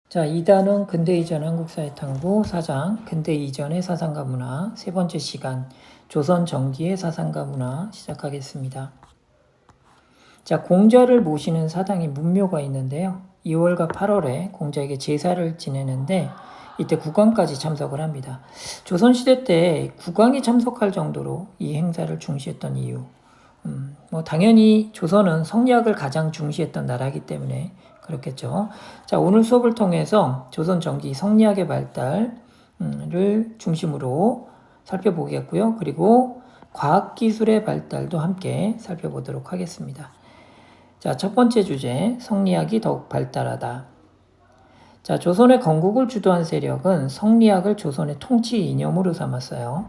자, 2단원 근대 이전 한국사회탐구 4장 근대 이전의 사상과 문화 세 번째 시간 조선 전기의 사상과 문화 시작하겠습니다. 자, 공자를 모시는 사당이 문묘가 있는데요. 2월과 8월에 공자에게 제사를 지내는데 이때 국왕까지 참석을 합니다. 조선시대 때 국왕이 참석할 정도로 이 행사를 중시했던 이유, 당연히 조선은 성리학을 가장 중시했던 나라이기 때문에 그렇겠죠. 자, 오늘 수업을 통해서 조선 전기 성리학의 발달을 중심으로 살펴보겠고요. 그리고 과학기술의 발달도 함께 살펴보도록 하겠습니다. 자, 첫 번째 주제, 성리학이 더욱 발달하다. 자, 조선의 건국을 주도한 세력은 성리학을 조선의 통치 이념으로 삼았어요.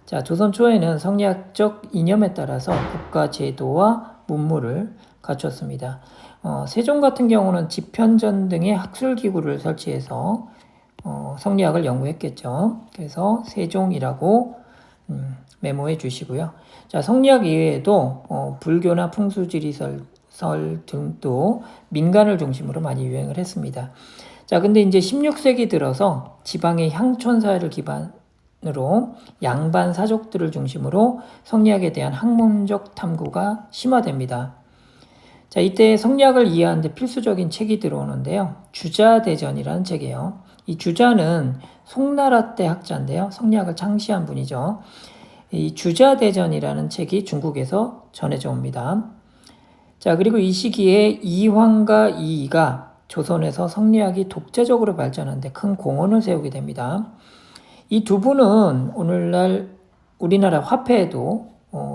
자, 조선 초에는 성리학적 이념에 따라서 국가 제도와 문물을 갖췄습니다. 세종 같은 경우는 집현전 등의 학술기구를 설치해서 성리학을 연구했겠죠. 그래서 세종이라고 메모해 주시고요. 자, 성리학 이외에도 불교나 풍수지리설 등도 민간을 중심으로 많이 유행을 했습니다. 자, 근데 이제 16세기 들어서 지방의 향촌 사회를 기반으로 양반 사족들을 중심으로 성리학에 대한 학문적 탐구가 심화됩니다. 자, 이때 성리학을 이해하는 데 필수적인 책이 들어오는데요. 주자대전이라는 책이에요. 이 주자는 송나라 때 학자인데요. 성리학을 창시한 분이죠. 이 주자대전이라는 책이 중국에서 전해져 옵니다. 자, 그리고 이 시기에 이황과 이이가 조선에서 성리학이 독자적으로 발전하는 데 큰 공헌을 세우게 됩니다. 이 두 분은 오늘날 우리나라 화폐에도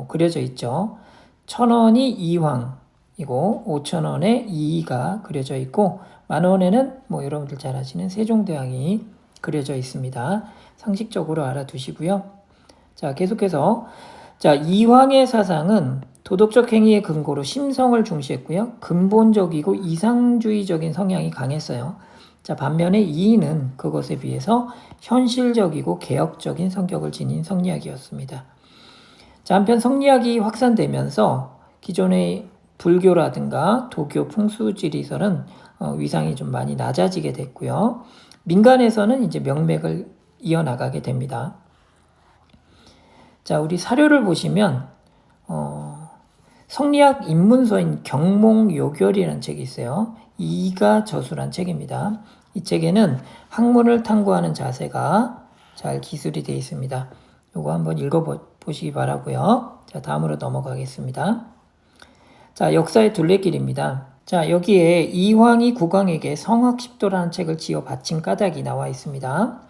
그려져 있죠. 1,000원이 이황이고 5,000원에 이이가 그려져 있고 10,000원에는 여러분들 잘 아시는 세종대왕이 그려져 있습니다. 상식적으로 알아두시고요. 자, 계속해서 이황의 사상은 도덕적 행위의 근거로 심성을 중시했고요. 근본적이고 이상주의적인 성향이 강했어요. 자, 반면에 이인은 그것에 비해서 현실적이고 개혁적인 성격을 지닌 성리학이었습니다. 자, 한편 성리학이 확산되면서 기존의 불교라든가 도교 풍수지리설은 위상이 좀 많이 낮아지게 됐고요. 민간에서는 이제 명맥을 이어나가게 됩니다. 자, 우리 사료를 보시면 성리학 입문서인 경몽요결이라는 책이 있어요. 이가저수란 책입니다. 이 책에는 학문을 탐구하는 자세가 잘 기술이 되어 있습니다. 이거 한번 읽어보시기 바라고요. 자, 다음으로 넘어가겠습니다. 자, 역사의 둘레길입니다. 자, 여기에 이황이 국왕에게 성학십도라는 책을 지어 바친 까닭이 나와 있습니다.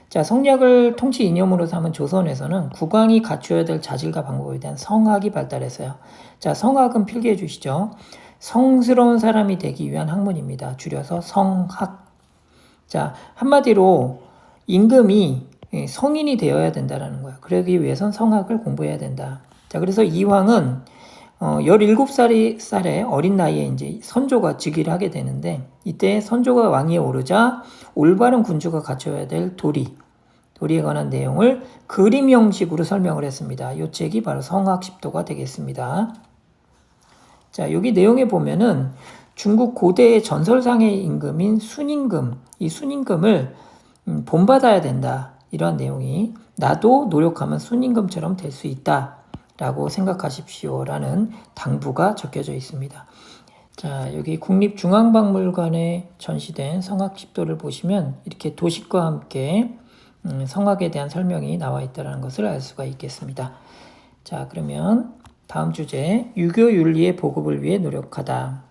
자, 성리학을 통치 이념으로 삼은 조선에서는 국왕이 갖춰야 될 자질과 방법에 대한 성학이 발달했어요. 자, 성학은 필기해 주시죠. 성스러운 사람이 되기 위한 학문입니다. 줄여서 성학. 자, 한마디로 임금이 성인이 되어야 된다는 거야. 그러기 위해선 성학을 공부해야 된다. 자, 그래서 이황은 17살의 어린 나이에 이제 선조가 즉위를 하게 되는데 이때 선조가 왕위에 오르자 올바른 군주가 갖춰야 될 도리에 관한 내용을 그림 형식으로 설명을 했습니다. 이 책이 바로 성학십도가 되겠습니다. 자, 여기 내용에 보면은 중국 고대의 전설상의 임금인 순임금, 이 순임금을 본받아야 된다. 이런 내용이 나도 노력하면 순임금처럼 될 수 있다. 라고 생각하십시오. 라는 당부가 적혀져 있습니다. 자, 여기 국립중앙박물관에 전시된 성학십도를 보시면 이렇게 도식과 함께 성학에 대한 설명이 나와 있다는 것을 알 수가 있겠습니다. 자, 그러면 다음 주제, 유교윤리의 보급을 위해 노력하다.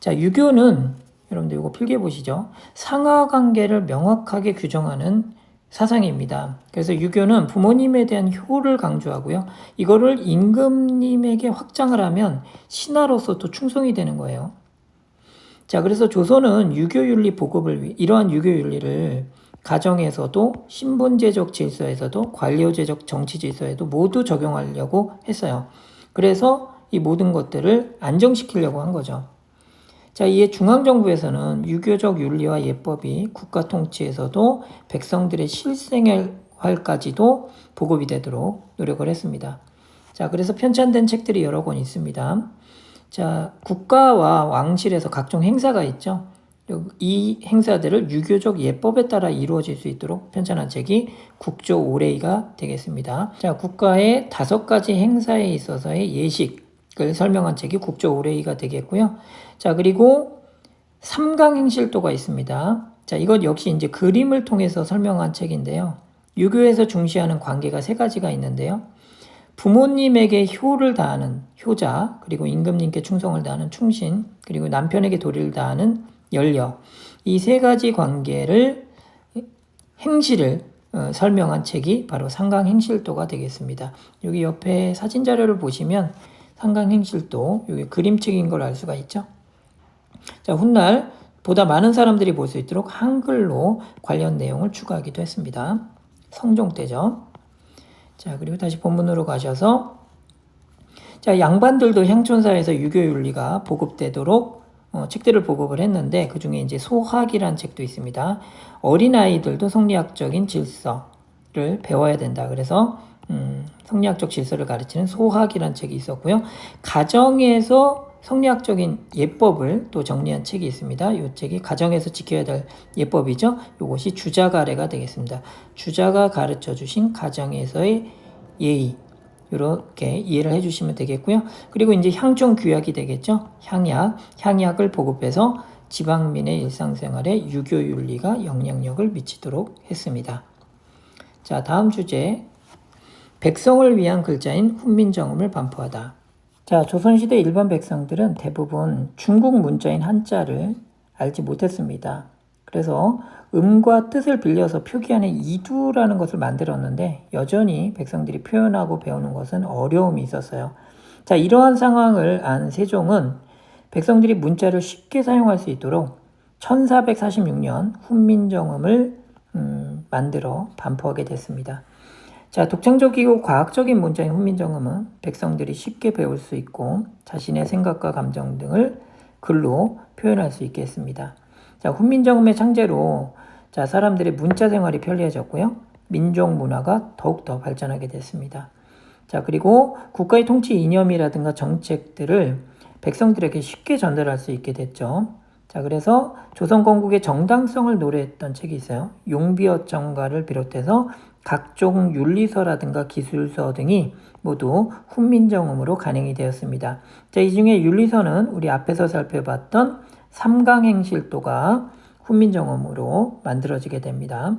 자, 유교는 여러분들 이거 필기해 보시죠. 상하관계를 명확하게 규정하는 사상입니다. 그래서 유교는 부모님에 대한 효를 강조하고요. 이거를 임금님에게 확장을 하면 신하로서 또 충성이 되는 거예요. 자, 그래서 조선은 유교윤리 보급을 위해 이러한 유교윤리를 가정에서도 신분제적 질서에서도 관료제적 정치 질서에도 모두 적용하려고 했어요. 그래서 이 모든 것들을 안정시키려고 한 거죠. 자, 이에 중앙정부에서는 유교적 윤리와 예법이 국가 통치에서도 백성들의 실생활까지도 보급이 되도록 노력을 했습니다. 자, 그래서 편찬된 책들이 여러 권 있습니다. 자, 국가와 왕실에서 각종 행사가 있죠. 이 행사들을 유교적 예법에 따라 이루어질 수 있도록 편찬한 책이 국조 오레이가 되겠습니다. 자, 국가의 5가지 행사에 있어서의 예식을 설명한 책이 국조 오레이가 되겠고요. 자, 그리고 삼강행실도가 있습니다. 자, 이것 역시 이제 그림을 통해서 설명한 책인데요. 유교에서 중시하는 관계가 3가지가 있는데요. 부모님에게 효를 다하는 효자, 그리고 임금님께 충성을 다하는 충신, 그리고 남편에게 도리를 다하는 연려. 이 3가지 관계를 행실을 설명한 책이 바로 상강행실도가 되겠습니다. 여기 옆에 사진 자료를 보시면 상강행실도 여기 그림책인 걸 알 수가 있죠. 자, 훗날 보다 많은 사람들이 볼 수 있도록 한글로 관련 내용을 추가하기도 했습니다. 성종 때죠. 자, 그리고 다시 본문으로 가셔서, 자, 양반들도 향촌사에서 유교윤리가 보급되도록 책들을 보급을 했는데, 그 중에 이제 소학이라는 책도 있습니다. 어린아이들도 성리학적인 질서를 배워야 된다. 그래서 성리학적 질서를 가르치는 소학이라는 책이 있었고요. 가정에서 성리학적인 예법을 또 정리한 책이 있습니다. 이 책이 가정에서 지켜야 될 예법이죠. 이것이 주자가래가 되겠습니다. 주자가 가르쳐 주신 가정에서의 예의, 이렇게 이해를 해주시면 되겠고요. 그리고 이제 향촌 규약이 되겠죠. 향약을 보급해서 지방민의 일상생활에 유교윤리가 영향력을 미치도록 했습니다. 자, 다음 주제, 백성을 위한 글자인 훈민정음을 반포하다. 자, 조선시대 일반 백성들은 대부분 중국 문자인 한자를 알지 못했습니다. 그래서 음과 뜻을 빌려서 표기하는 이두라는 것을 만들었는데 여전히 백성들이 표현하고 배우는 것은 어려움이 있었어요. 자, 이러한 상황을 안 세종은 백성들이 문자를 쉽게 사용할 수 있도록 1446년 훈민정음을 만들어 반포하게 됐습니다. 자, 독창적이고 과학적인 문자인 훈민정음은 백성들이 쉽게 배울 수 있고 자신의 생각과 감정 등을 글로 표현할 수 있게 했습니다. 자, 훈민정음의 창제로 자, 사람들의 문자 생활이 편리해졌고요. 민족 문화가 더욱더 발전하게 됐습니다. 자, 그리고 국가의 통치 이념이라든가 정책들을 백성들에게 쉽게 전달할 수 있게 됐죠. 자, 그래서 조선 건국의 정당성을 노래했던 책이 있어요. 용비어정가를 비롯해서 각종 윤리서라든가 기술서 등이 모두 훈민정음으로 간행이 되었습니다. 자, 이 중에 윤리서는 우리 앞에서 살펴봤던 삼강행실도가 훈민정음으로 만들어지게 됩니다.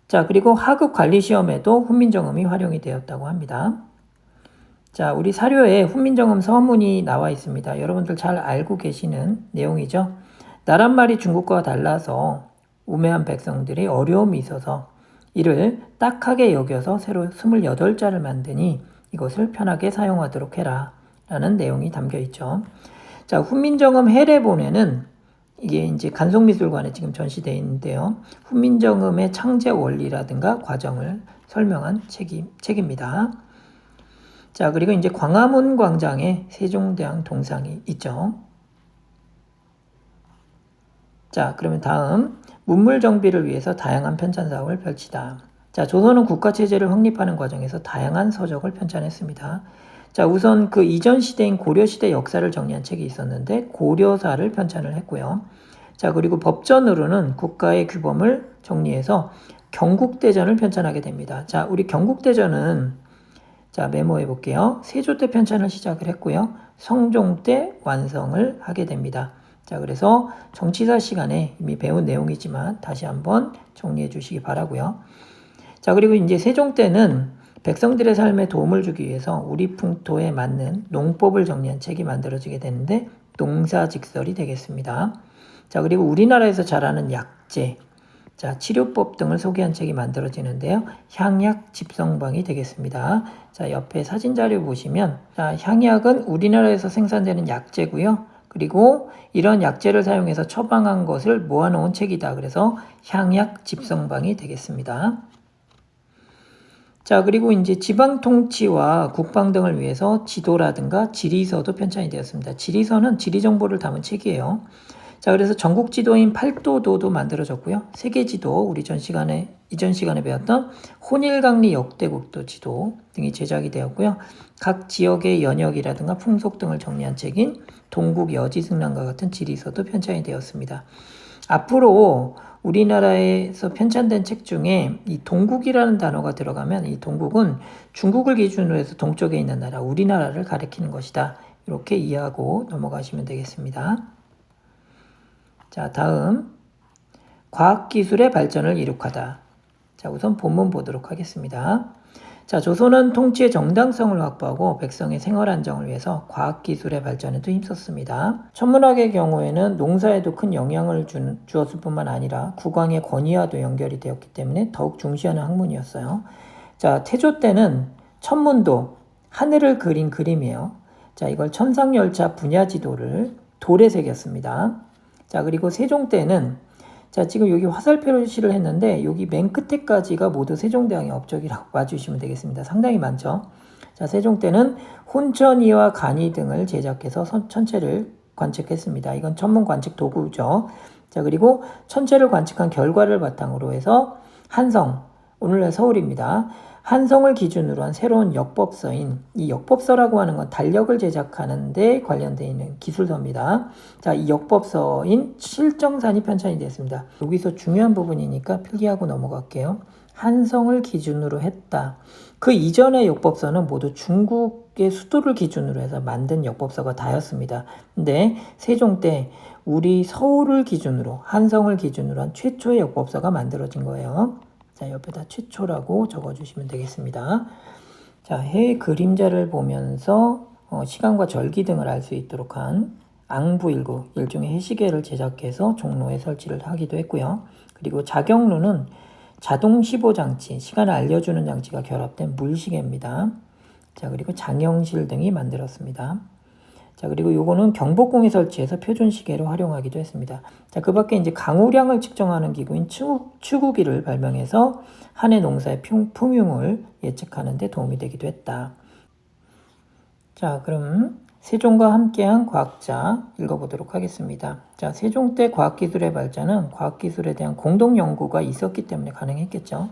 자, 그리고 하급 관리시험에도 훈민정음이 활용이 되었다고 합니다. 자, 우리 사료에 훈민정음 서문이 나와 있습니다. 여러분들 잘 알고 계시는 내용이죠. 나란말이 중국과 달라서 우매한 백성들이 어려움이 있어서 이를 딱하게 여겨서 새로 28자를 만드니 이것을 편하게 사용하도록 해라 라는 내용이 담겨 있죠. 자, 훈민정음 해례본에는 이게 이제 간송미술관에 지금 전시되어 있는데요. 훈민정음의 창제 원리라든가 과정을 설명한 책입니다. 자, 그리고 이제 광화문 광장에 세종대왕 동상이 있죠. 자, 그러면 다음 문물 정비를 위해서 다양한 편찬 사업을 펼치다. 자, 조선은 국가체제를 확립하는 과정에서 다양한 서적을 편찬했습니다. 자, 우선 그 이전 시대인 고려시대 역사를 정리한 책이 있었는데 고려사를 편찬을 했고요. 자, 그리고 법전으로는 국가의 규범을 정리해서 경국대전을 편찬하게 됩니다. 자, 우리 경국대전은 자, 메모해 볼게요. 세조 때 편찬을 시작을 했고요. 성종 때 완성을 하게 됩니다. 자, 그래서 정치사 시간에 이미 배운 내용이지만 다시 한번 정리해 주시기 바라고요. 자, 그리고 이제 세종 때는 백성들의 삶에 도움을 주기 위해서 우리 풍토에 맞는 농법을 정리한 책이 만들어지게 되는데 농사직설이 되겠습니다. 자, 그리고 우리나라에서 자라는 약재, 자, 치료법 등을 소개한 책이 만들어지는데요. 향약 집성방이 되겠습니다. 자, 옆에 사진 자료 보시면 자, 향약은 우리나라에서 생산되는 약재고요. 그리고 이런 약재를 사용해서 처방한 것을 모아놓은 책이다. 그래서 향약 집성방이 되겠습니다. 자, 그리고 이제 지방 통치와 국방 등을 위해서 지도라든가 지리서도 편찬이 되었습니다. 지리서는 지리 정보를 담은 책이에요. 자, 그래서 전국 지도인 팔도도도 만들어졌고요. 세계 지도, 우리 이전 시간에 배웠던 혼일강리 역대국도 지도 등이 제작이 되었고요. 각 지역의 연역이라든가 풍속 등을 정리한 책인 동국 여지승랑과 같은 지리서도 편찬이 되었습니다. 앞으로 우리나라에서 편찬된 책 중에 이 동국이라는 단어가 들어가면 이 동국은 중국을 기준으로 해서 동쪽에 있는 나라, 우리나라를 가리키는 것이다. 이렇게 이해하고 넘어가시면 되겠습니다. 자, 다음 과학기술의 발전을 이룩하다. 자, 우선 본문 보도록 하겠습니다. 자, 조선은 통치의 정당성을 확보하고 백성의 생활 안정을 위해서 과학기술의 발전에도 힘썼습니다. 천문학의 경우에는 농사에도 큰 영향을 주었을 뿐만 아니라 국왕의 권위와도 연결이 되었기 때문에 더욱 중시하는 학문이었어요. 자, 태조 때는 천문도, 하늘을 그린 그림이에요. 자, 이걸 천상열차 분야지도를 돌에 새겼습니다. 자, 그리고 세종 때는 자, 지금 여기 화살 표시를 했는데 여기 맨 끝에까지가 모두 세종대왕의 업적이라고 봐주시면 되겠습니다. 상당히 많죠. 자, 세종 때는 혼천이와 간이 등을 제작해서 천체를 관측했습니다. 이건 천문 관측 도구죠. 자, 그리고 천체를 관측한 결과를 바탕으로 해서 한성, 오늘날 서울입니다. 한성을 기준으로 한 새로운 역법서인 이 역법서라고 하는 건 달력을 제작하는 데 관련되어 있는 기술서입니다. 자, 이 역법서인 실정산이 편찬이 됐습니다. 여기서 중요한 부분이니까 필기하고 넘어갈게요. 한성을 기준으로 했다. 그 이전의 역법서는 모두 중국의 수도를 기준으로 해서 만든 역법서가 다였습니다. 근데 세종 때 우리 서울을 기준으로 한성을 기준으로 한 최초의 역법서가 만들어진 거예요. 자, 옆에다 최초라고 적어주시면 되겠습니다. 자, 해 그림자를 보면서 시간과 절기 등을 알 수 있도록 한 앙부일구, 일종의 해시계를 제작해서 종로에 설치를 하기도 했고요. 그리고 자경루는 자동 시보 장치, 시간을 알려주는 장치가 결합된 물시계입니다. 자, 그리고 장영실 등이 만들었습니다. 자, 그리고 요거는 경복궁에 설치해서 표준시계로 활용하기도 했습니다. 자, 그 밖에 이제 강우량을 측정하는 기구인 추구기를 발명해서 한 해 농사의 풍흉을 예측하는 데 도움이 되기도 했다. 자, 그럼 세종과 함께한 과학자 읽어보도록 하겠습니다. 자, 세종 때 과학기술의 발전은 과학기술에 대한 공동 연구가 있었기 때문에 가능했겠죠.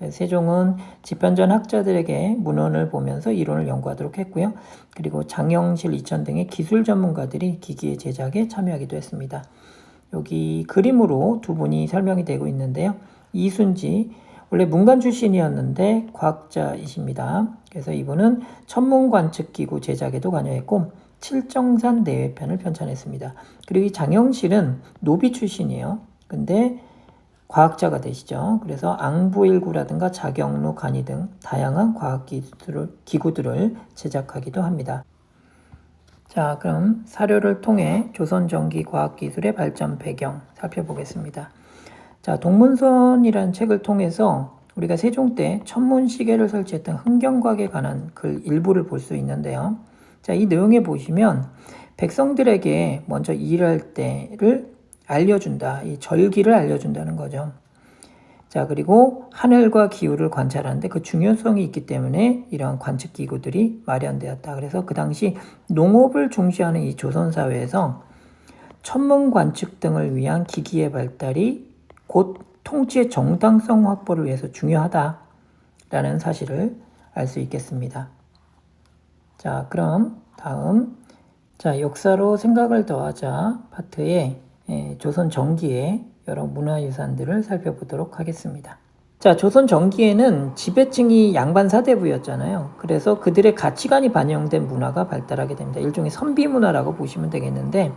세종은 집현전 학자들에게 문헌을 보면서 이론을 연구하도록 했고요. 그리고 장영실, 이천 등의 기술 전문가들이 기기의 제작에 참여하기도 했습니다. 여기 그림으로 두 분이 설명이 되고 있는데요. 이순지, 원래 문관 출신이었는데 과학자이십니다. 그래서 이분은 천문관측기구 제작에도 관여했고 칠정산 내외편을 편찬했습니다. 그리고 이 장영실은 노비 출신이에요. 근데 과학자가 되시죠. 그래서 앙부일구라든가 자경루, 간이 등 다양한 과학기구들을 제작하기도 합니다. 자, 그럼 사료를 통해 조선전기 과학기술의 발전 배경 살펴보겠습니다. 자, 동문선이라는 책을 통해서 우리가 세종 때 천문시계를 설치했던 흥경각에 관한 글 일부를 볼 수 있는데요. 자, 이 내용에 보시면 백성들에게 먼저 일할 때를 알려준다. 이 절기를 알려준다는 거죠. 자, 그리고 하늘과 기후를 관찰하는데 그 중요성이 있기 때문에 이러한 관측기구들이 마련되었다. 그래서 그 당시 농업을 중시하는 이 조선사회에서 천문관측 등을 위한 기기의 발달이 곧 통치의 정당성 확보를 위해서 중요하다라는 사실을 알 수 있겠습니다. 자, 그럼 다음 역사로 생각을 더하자 파트에 조선 전기의 여러 문화유산들을 살펴보도록 하겠습니다. 자, 조선 전기에는 지배층이 양반 사대부였잖아요. 그래서 그들의 가치관이 반영된 문화가 발달하게 됩니다. 일종의 선비문화라고 보시면 되겠는데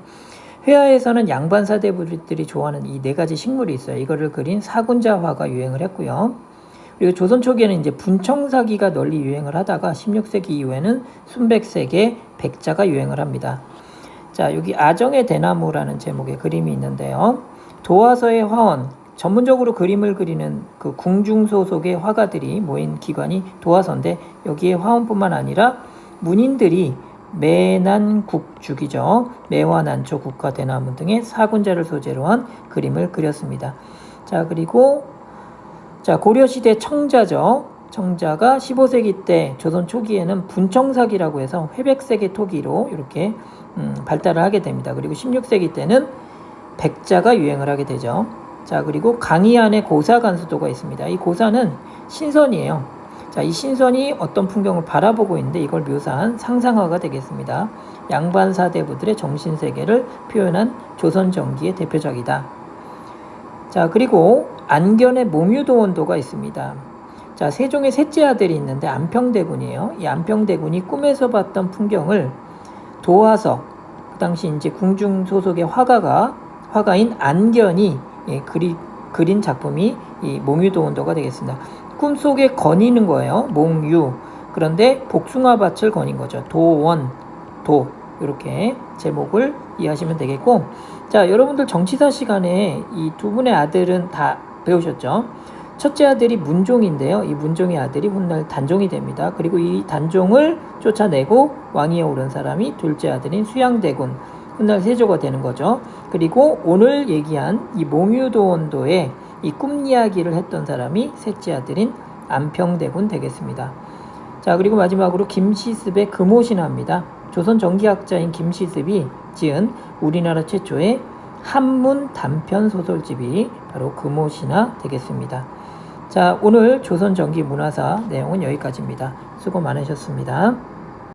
회화에서는 양반 사대부들이 좋아하는 이 네 가지 식물이 있어요. 이거를 그린 사군자화가 유행을 했고요. 그리고 조선 초기에는 이제 분청사기가 널리 유행을 하다가 16세기 이후에는 순백색의 백자가 유행을 합니다. 자, 여기 아정의 대나무라는 제목의 그림이 있는데요. 도화서의 화원, 전문적으로 그림을 그리는 그 궁중 소속의 화가들이 모인 기관이 도화서인데 여기에 화원뿐만 아니라 문인들이 매난국죽이죠. 매화, 난초, 국화, 대나무 등의 사군자를 소재로 한 그림을 그렸습니다. 자, 그리고 고려시대 청자죠. 청자가 15세기 때 조선 초기에는 분청사기라고 해서 회백색의 토기로 이렇게 발달을 하게 됩니다. 그리고 16세기 때는 백자가 유행을 하게 되죠. 자, 그리고 강의 안에 고사 간수도가 있습니다. 이 고사는 신선이에요. 자, 이 신선이 어떤 풍경을 바라보고 있는데 이걸 묘사한 상상화가 되겠습니다. 양반사대부들의 정신세계를 표현한 조선전기의 대표작이다. 자, 그리고 안견의 몽유도원도가 있습니다. 자, 세종의 셋째 아들이 있는데 안평대군이에요. 이 안평대군이 꿈에서 봤던 풍경을 도화석, 그 당시 이제 궁중 소속의 화가인 안견이 그린 작품이 이 몽유도원도가 되겠습니다. 꿈속에 거니는 거예요. 몽유. 그런데 복숭아밭을 거닌 거죠. 도원, 도. 이렇게 제목을 이해하시면 되겠고, 자, 여러분들 정치사 시간에 이 두 분의 아들은 다 배우셨죠? 첫째 아들이 문종인데요. 이 문종의 아들이 훗날 단종이 됩니다. 그리고 이 단종을 쫓아내고 왕위에 오른 사람이 둘째 아들인 수양대군, 훗날 세조가 되는 거죠. 그리고 오늘 얘기한 이 몽유도원도의 이 꿈 이야기를 했던 사람이 셋째 아들인 안평대군 되겠습니다. 자, 그리고 마지막으로 김시습의 금오신화입니다. 조선 전기학자인 김시습이 지은 우리나라 최초의 한문 단편 소설집이 바로 금오신화 되겠습니다. 자, 오늘 조선 전기 문화사 내용은 여기까지입니다. 수고 많으셨습니다.